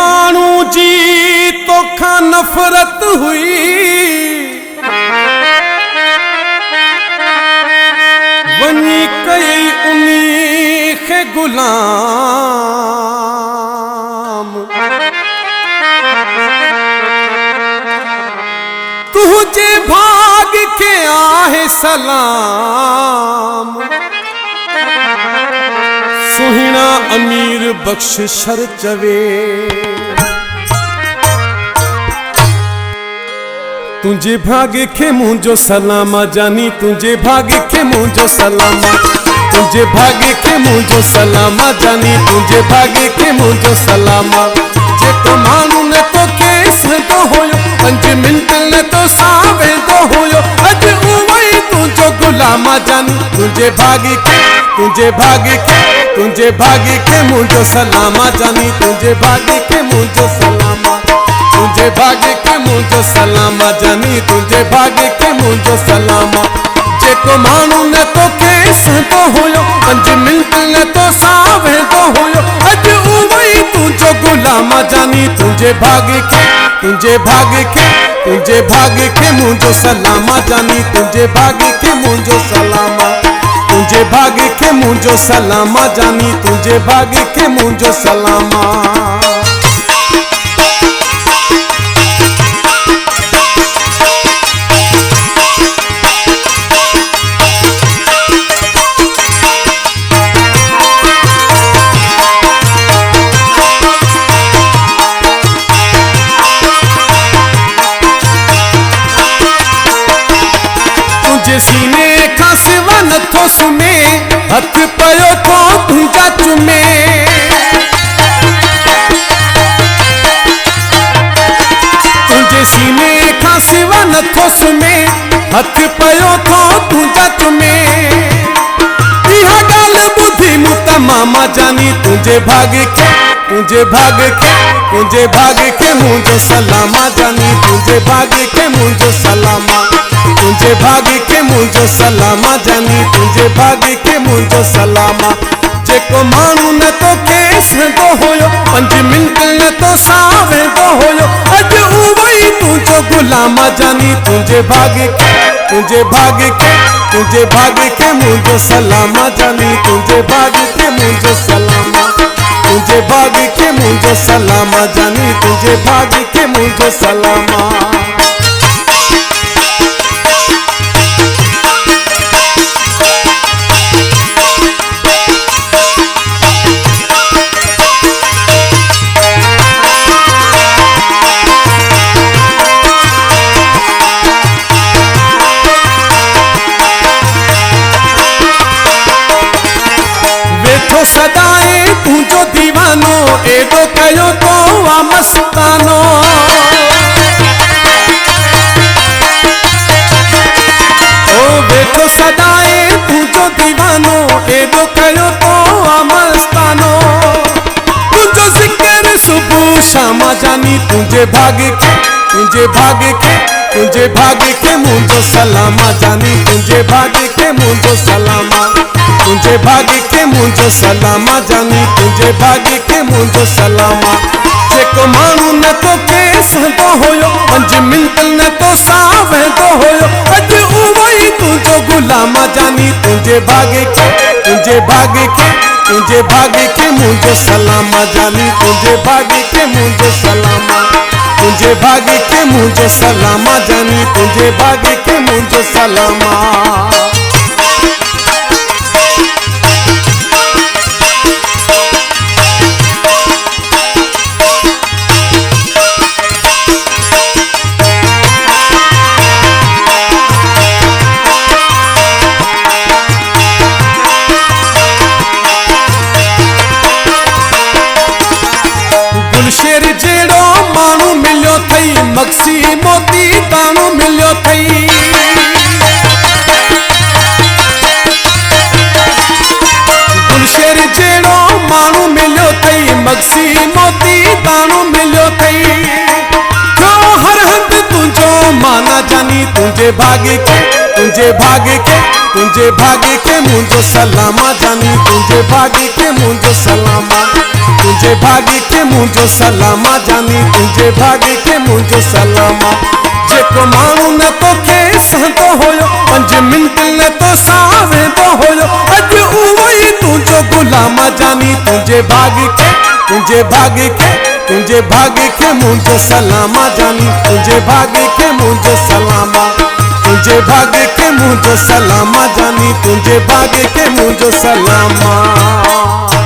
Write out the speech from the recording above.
मानू जी तोखा नफरत हुई वनी कई उनी खे गुलाम तुझे भाग के आहे सलाम सुहिणा अमीर बख्श शर चवे तुझे भाग्य के मुझो सलामा जानी तुझे भाग्य के मुझो सलामा तुझे भाग्य के मुझो सलामा जानी तुझे भाग्य के मुझो सलामा जे तो मानू ने तो केस तो होयो 5 मिनट ने तो सावे तो होयो अज उवई तुझो गुलामा जानी तुझे भाग्य के मुझो सलामा जानी तुझे भाग्य के मुझो सलामा तुझे भाग्य के मुझो सलामा जानी तुझे भाग्य के मुझो सलामा जेको मानू ने तो केस तो होयो 5 मिनट ने तो सावे तो होयो अज उवई तुझो गुलामा जानी तुझे भाग्य के मुझो सलामा जानी तुझे भाग्य के मुझो सलामा तुझे भाग्य के मुझो सलामा जानी तुझे भाग्य के मुझो सलामा सीने का सिवा न तो सुने हथ पयो तो तुझा चुमे तुझे सीने का सिवा न तो सुने हथ पयो तो तुझा चुमे इहा गाल बुद्धि मुता मामा जानी तुझे भाग्य के मुझो सलामा जानी तुझे भाग्य के मुझो सलामा तुझे भाग्य के मुझो सलामा जानी तुझे भाग्य के मुझो सलामा जेको मानू ने तो केस तो होयो 5 मिनट ने तो सावे तो होयो अज उवई तुझो गुलामा जानी तुझे भाग्य के मुझो सलामा जानी तुझे भाग्य के मुझो सलामा तुझे भाग्य के मुझो सलामा जानी तुझे भाग्य के मुझो सलामा सदाए तुझो दीवानो एडो कयो तो मस्तानो ओ बेटो सदाए तुझो दीवानो एडो कयो तो मस्तानो तुझो जिक्र सुबह शाम जानी तुझे भाग्य के मुझो सलामा जानी तुझे भाग्य के मुझो सलामा तुझे भाग्य के मुझो सलामा जानी तुझे भाग्य के मुझो सलामा जेको मानू न तो केस तो होयो 5 मिनट न तो सावे तो होयो अज उवई तुझो गुलामा जानी तुझे भाग्य के मुझो सलामा जानी तुझे भाग्य के मुझो सलामा तुझे भाग्य के मुझो सलामा जानी तुझे भाग्य के मुझो सलामा गुलशेर जेड़ो मानू मिलियो थई मक्सी मोती ताणो मिलियो थई गुलशेर जेड़ो मानू मिलियो थई मक्सी मोती ताणो मिलियो थई क्यों हर हद तुझो माना जानी तुझे भाग्य के मुझो सलामा जानी तुझे भाग्य के मुझो सलामा तुझे भाग्य के मुझो सलामा जानी तुझे भाग्य के मुझो सलामा जेको मानू न तो के संतो होयो 5 मिनट न तो सावे तो होयो अज उवई तुझो गुलामा जानी तुझे भाग्य के मुझो सलामा जानी तुझे भाग्य के मुझो सलामा तुझे भाग्य के मुझो सलामा जानी तुझे भाग्य के मुझो सलामा।